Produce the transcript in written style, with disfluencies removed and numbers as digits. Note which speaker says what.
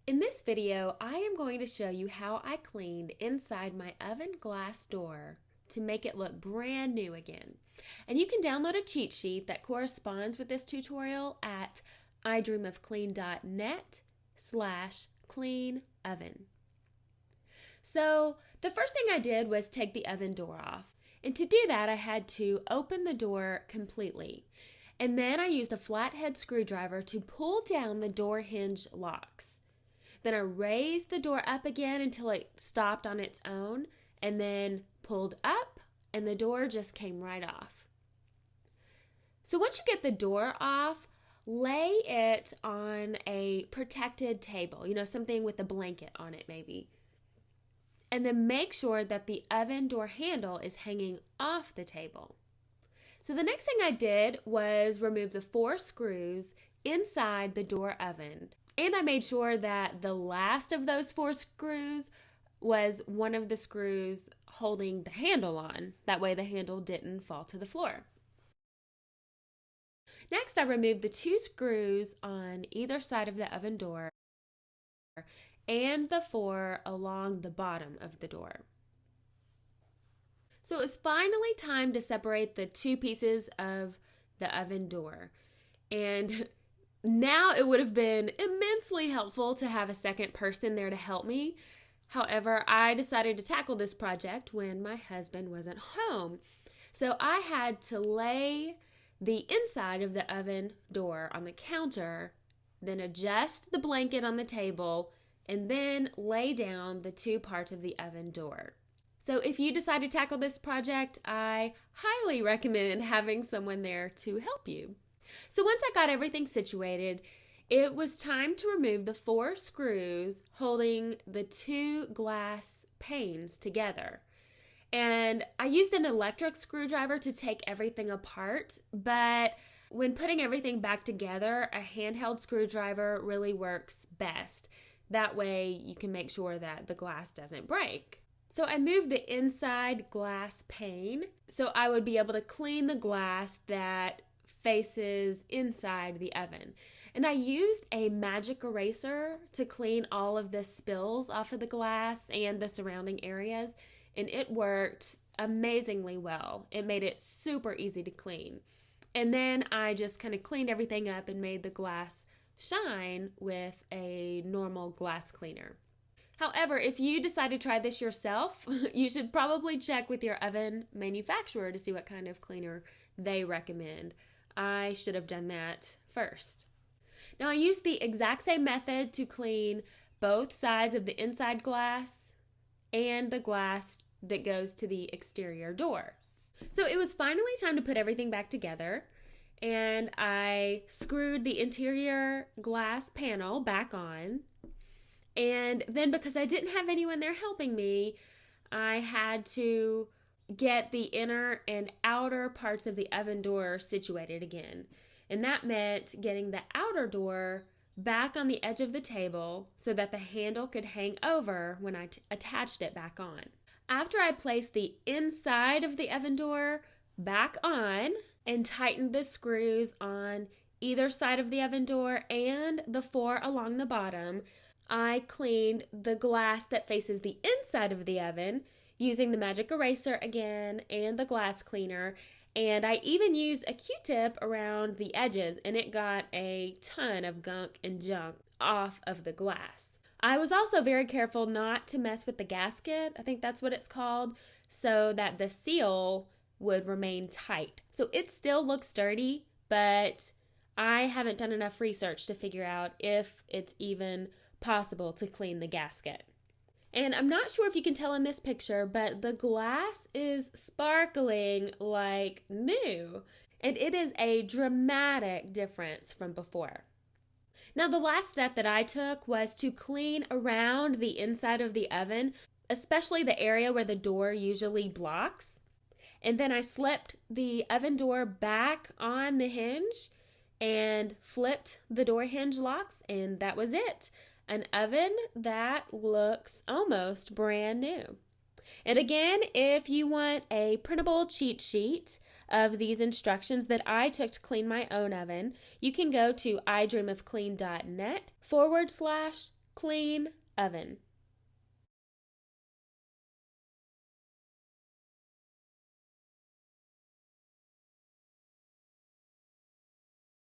Speaker 1: In this video, I am going to show you how I cleaned inside my oven glass door to make it look brand new again. And you can download a cheat sheet that corresponds with this tutorial at idreamofclean.net/clean oven. So the first thing I did was take the oven door off. And to do that, I had to open the door completely. And then I used a flathead screwdriver to pull down the door hinge locks. Then I raised the door up again until it stopped on its own, and then pulled up, and the door just came right off. So once you get the door off, lay it on a protected table, something with a blanket on it maybe. And then make sure that the oven door handle is hanging off the table. So the next thing I did was remove the 4 screws inside the door oven. And I made sure that the last of those 4 screws was one of the screws holding the handle on. That way the handle didn't fall to the floor. Next, I removed the 2 screws on either side of the oven door and the 4 along the bottom of the door. So it was finally time to separate the 2 pieces of the oven door. And now it would have been immensely helpful to have a second person there to help me. However, I decided to tackle this project when my husband wasn't home. So I had to lay the inside of the oven door on the counter, then adjust the blanket on the table, and then lay down the 2 parts of the oven door. So if you decide to tackle this project, I highly recommend having someone there to help you. So once I got everything situated, it was time to remove the 4 screws holding the 2 glass panes together. And I used an electric screwdriver to take everything apart, but when putting everything back together, a handheld screwdriver really works best. That way you can make sure that the glass doesn't break. So I moved the inside glass pane so I would be able to clean the glass that faces inside the oven. And I used a magic eraser to clean all of the spills off of the glass and the surrounding areas, and it worked amazingly well. It made it super easy to clean. And then I just kind of cleaned everything up and made the glass shine with a normal glass cleaner. However, if you decide to try this yourself, you should probably check with your oven manufacturer to see what kind of cleaner they recommend. I should have done that first. Now I used the exact same method to clean both sides of the inside glass and the glass that goes to the exterior door. So it was finally time to put everything back together, and I screwed the interior glass panel back on. And then because I didn't have anyone there helping me, I had to get the inner and outer parts of the oven door situated again. And that meant getting the outer door back on the edge of the table so that the handle could hang over when I attached it back on. After I placed the inside of the oven door back on and tightened the screws on either side of the oven door and the 4 along the bottom, I cleaned the glass that faces the inside of the oven using the magic eraser again and the glass cleaner, and I even used a Q-tip around the edges, and it got a ton of gunk and junk off of the glass. I was also very careful not to mess with the gasket, I think that's what it's called, so that the seal would remain tight. So it still looks sturdy, but I haven't done enough research to figure out if it's even possible to clean the gasket. And I'm not sure if you can tell in this picture, but the glass is sparkling like new. And it is a dramatic difference from before. Now the last step that I took was to clean around the inside of the oven, especially the area where the door usually blocks. And then I slipped the oven door back on the hinge and flipped the door hinge locks, and that was it. An oven that looks almost brand new. And again, if you want a printable cheat sheet of these instructions that I took to clean my own oven, you can go to idreamofclean.net clean oven.